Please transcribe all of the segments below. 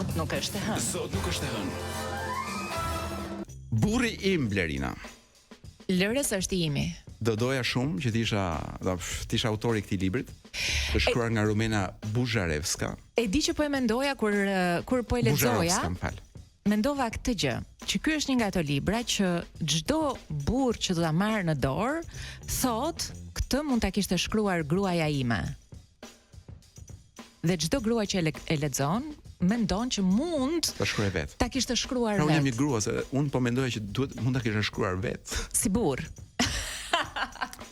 Sot nuk është e hënë. Sot nuk është e hënë. Burri im Blerina. Lërës është i imi. Do doja shumë që t'isha autori i këtij librit, të shkruar nga Rumena Buzharevska. E di që po e mendoja kur po e lexoja. Buzharovska, m'fal. Mendova këtë gjë, që ky është një nga ato libra që çdo burr që do ta marrë në dorë, thot, këtë mund ta kishte shkruar gruaja ime. Dhe çdo grua që e lexon, mendon që mund ta shkruaj vet. Ta kishte shkruar vet. Unë jam një grua, se unë po mendoja që mund ta kisha shkruar vet. Si burr.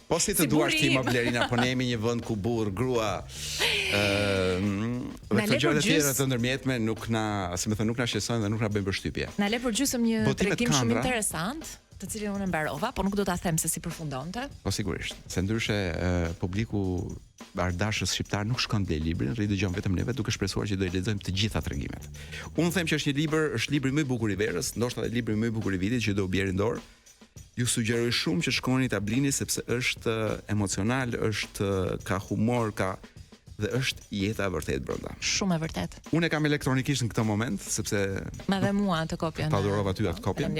Po si të duash ti, Blerina, po ne jemi një vend ku burr, grua, dhe të gjërat e tjera të ndërmjetme nuk na shqetësojnë dhe nuk na bëjnë përshtypje. Na le për gjysmë një tregtim shumë interesant, të cilin unë e mbarova, po nuk do ta them se si përfundonte. Po sigurisht, se ndryshe publiku ardashës shqiptar nuk shkon te librin, rri dëgjon vetëm neve duke shpresuar që do i lexojmë të gjitha tregimet. Unë them që është libri më i bukur i verës, ndoshta edhe libri më i bukur i vitit që do u bjerë në dorë. Ju sugjeroj shumë që shkoni ta blini sepse është emocional, ka humor, dhe është jeta e vërtet brenda. Shumë e vërtet. Unë e kam elektronikisht në këtë moment sepse ma dhe mua atë kopjen. Ta dhurova ty atë kopjen.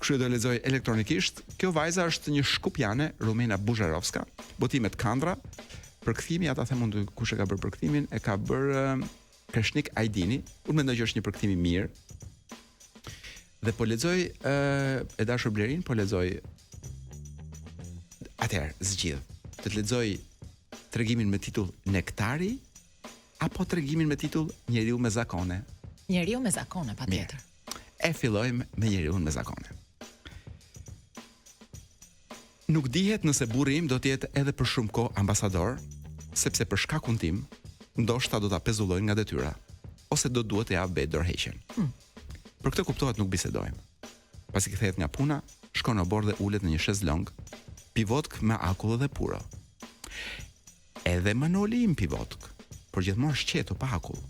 Kështu do lexoj elektronikisht. Kjo vajza është një shkupjane, Rumena Buzharovska, botimet Kandra. Përkthimi, ata them unë kush e ka bërë përkthimin, e ka bërë Kreshnik Ajdini. Unë mendoj që është një përkthim i mirë. Dhe po lexoj e dashur Blerin, po lexoj atëherë zgjidh. Të lexoj tregimin me titull Nektari apo tregimin me titull Njeriu me zakone? Njeriu me zakone, patjetër. E fillojmë me Njeriu me zakone. Nuk dihet nëse burri im do të jetë edhe për shumë kohë ambasador, sepse për shkakun tim ndoshta do ta pezulloj nga detyra, ose do duhet të jap bet dorëheqjen. Për këtë kuptohet nuk bisedojmë. Pasi kthehet nga puna, shkon në bordë dhe ulet në një shezlong, pivotk me akull dhe puro. Edhe Manoli im pivotk, por gjithmonë shqetu pa akull.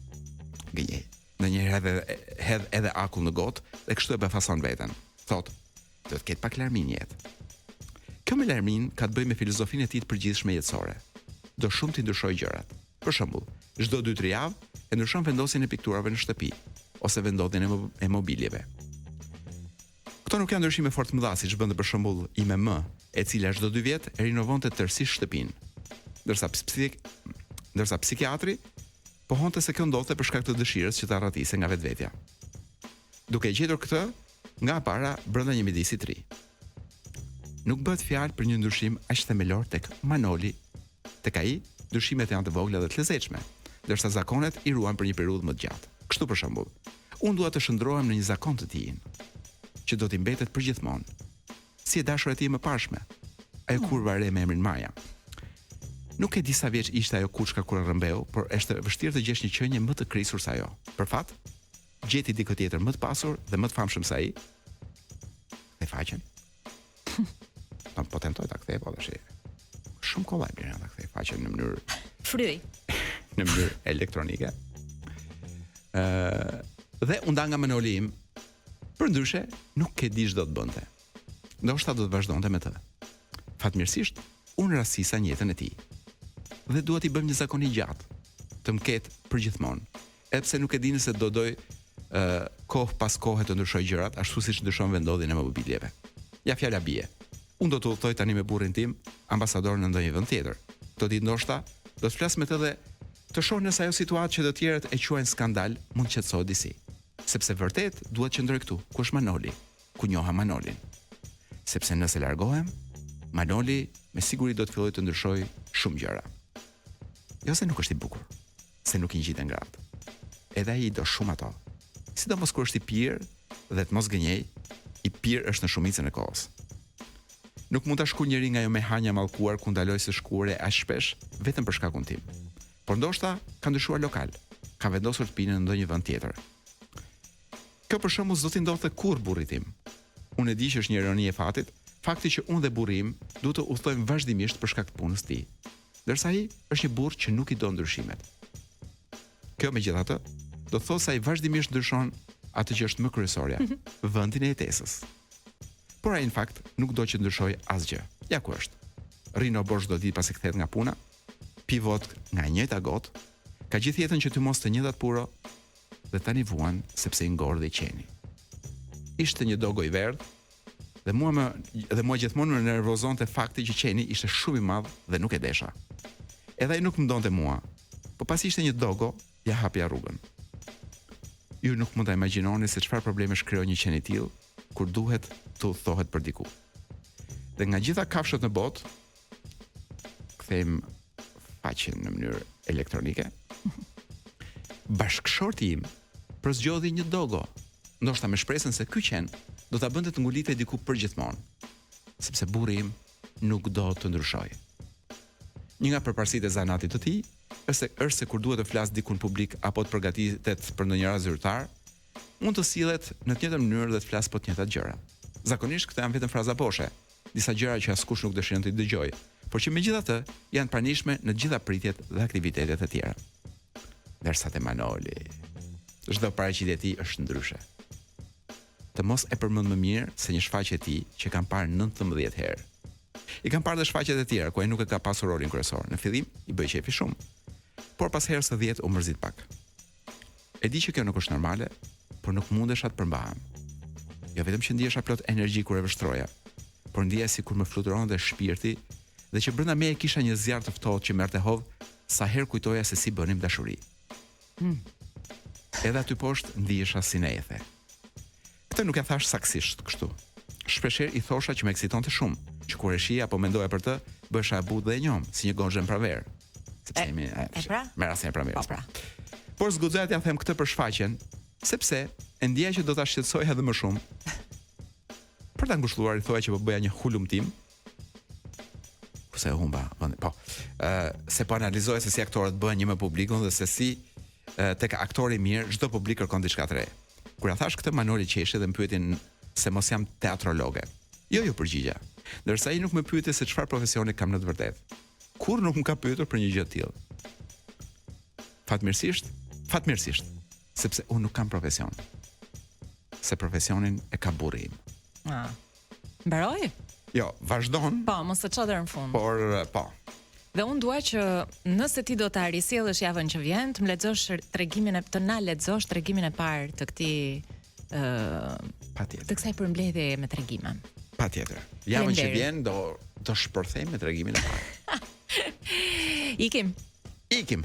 Gënjej. Ndonjëherë hedh edhe akull në gotë dhe kështu e befason veten. Thot, do të ketë pak larmin jetë. Kjo me larmin ka të bëjë me filozofinë e tij të përgjithshme jetësore. Do shumë të ndryshoj gjërat. Për shembull, çdo 2-3 javë e ndryshon vendosjen e pikturave në shtëpi ose vendodhjen e mobiljeve. Këto nuk janë ndryshime fort mëdha, siç bënte për shembull ime më, e cila çdo 2 vjet e rinovonte tërësisht shtëpinë. Ndërsa psikiatri pohonte se kjo ndodhte për shkak të dëshirës që ta arratise nga vetvetja. Duke gjetur këtë, nga para brenda një midisi të ri. Nuk bëhet fjalë për një ndryshim aq themelor tek Manoli. Tek ai, ndryshimet janë të vogla dhe të lezetshme, ndërsa zakonet i ruan për një periudhë më të gjatë. Kështu për shembull, unë dua të shndrohem në një zakon të tij, që do t'i mbetet përgjithmonë. Si e dashura e tij më parshme, ajo kurva re me emrin Maja. Nuk e di sa vjeç ishte ajo kuçka kur rrëmbeu, por është vështirë të gjesh një qenie më të krisur se ajo. Për fat, gjeti dikë tjetër më të pasur dhe më të famshëm se ai. E faqen. Po tentoj ta kthej, po tash. Shumë kollaj bën ta kthej faqen në mënyrë fryj. Në mënyrë elektronike. Dhe u nda nga Manoli im, përndryshe nuk e di ç'do të bënte. Ndoshta do të vazhdonte me të. Fatmirësisht, unë rastisa në jetën e tij. Dhe dua t'i bëjmë një zakon i gjatë, të mket përgjithmonë. Edhe pse nuk e di nëse do doj kohë pas kohe të ndryshoj gjërat, ashtu siç ndryshon vendodhjen e mobiljeve. Ja fjala bie. Unë do të udhtoj tani me burrin tim ambasador në ndonjë vend tjetër. Do ditë ndoshta do të flas me të dhe të shoh nëse ajo situatë që të tjerët e quajnë skandal mund të qetësohet disi. Sepse vërtet duhet qëndroj këtu, ku është Manoli, ku njoha Manolin. Sepse nëse largohem, Manoli me siguri do të fillojë të ndryshoj shumë gjëra. Jo se nuk është i bukur, se nuk i ngjiten gratë. Edhe ai do shumë ato. Sidomos kur është i pirë dhe të mos gënjej, i pirë është në shumicën e kohës. Nuk mund ta shkruaj njëri nga ajo me hanja mallkuar ku ndaloj së shkuare aq shpesh vetëm për shkakun tim. Por ndoshta ka ndryshuar lokal, ka vendosur të pinë në ndonjë vend tjetër. Kjo për shembull s'do t'i ndodhte kurrë burrit tim. Unë e di që është një ironi e fatit, fakti që unë dhe burri im duhet të udhtojmë vazhdimisht për shkak të punës së tij. Ndërsa ai është një burr që nuk i do ndryshimet. Kjo megjithatë, do të thosë se ai vazhdimisht ndryshon atë që është më kryesorja, vendin e jetesës. Por ai në fakt nuk do që ndryshoj asgjë. Ja ku është. Rino bosh do ditë pasi kthehet nga puna, pivot nga njëjta gotë, ka gjithë jetën që ty mos të njëjtat puro, dhe tani vuan sepse i ngordhi qeni. Ishte një dogo i verdh dhe mua gjithmonë më nervozonte fakti që qeni ishte shumë i madh dhe nuk e desha. Edhe ai nuk më donte mua, po pasi ishte një dogo, ja hapja rrugën. Ju nuk mund ta imagjinoni se çfarë probleme shkrijon një qen i tillë kur duhet të udhtohet për diku. Dhe nga gjitha kafshët në botë, kthejmë faqen në mënyrë elektronike, bashkëshorti im përzgjodhi një dogo, ndoshta me shpresën se ky qen do ta bënte të ngulitej diku përgjithmonë, sepse burri im nuk do të ndryshojë. Një nga përparësitë e zanatit të tij është se kur duhet të flas diku në publik apo të përgatitet për ndonjë rast zyrtar, mund të sillet në të njëjtën mënyrë dhe të flas po të njëjtat gjëra. Zakonisht këto janë vetëm fraza boshe, disa gjëra që askush nuk dëshiron të dëgjojë, por që megjithatë janë të pranishme në të gjitha pritjet dhe aktivitetet e tjera. Ndërsa te Manoli, çdo paraqitje e tij është ndryshe. Të mos e përmend më mirë se një shfaqje e tij që kam parë 19 herë. I kam parë dhe shfaqjet e tjera ku ai nuk e ka pasur rolin kryesor. Në fillim i bëi qefi shumë, por pas herës së 10 u mërzit pak. E di që kjo nuk është normale, por nuk mundesha të përmbahem. Jo vetëm që ndihesha plot energji kur e vështroja, por ndjeja sikur më fluturonte shpirti dhe që brenda meje kisha një zjarr të ftohtë që merrte hovë sa herë kujtoja se si bënim dashuri. Edhe aty poshtë ndihesha si në ethe. Këtë nuk e thash saktësisht kështu. Shpeshherë i thosha që më eksitonte shumë, që kur e shija apo mendoja për të, bësha e butë dhe e njom, si një gozhën praver. Sepse jemi me rastin e praverës. Pra. Por zguxoja t'ja them këtë për shfaqjen, sepse e ndjeja që do ta shqetësoja edhe më shumë. Për ta ngushëlluar i thoja që po bëja një hulumtim. Kurse humba, se po analizoja se si aktorët bëhen një me publikun dhe se si tek aktori mirë çdo publik kërkon diçka të re. Kur ja thash këtë, Manoli qeshi dhe më pyetin se mos jam teatrologe. Jo përgjigja. Ndërsa ai nuk më pyeti se çfarë profesioni kam në të vërtetë. Kur nuk më ka pyetur për një gjë të tillë. Fatmirësisht, sepse unë nuk kam profesion. Se profesionin e ka burri im. Mbaroj? Jo, vazhdon. Po, mos të ço deri në fund. Por po. Dhe unë dua që nëse ti do ta risjellësh javën që vjen, të na lexosh tregimin e parë të këtij Patjetër. të kësaj përmbledhje me tregime. Patjetër. Javën që vjen do shpërthejmë me tregimin e parë. Ikim. Ikim.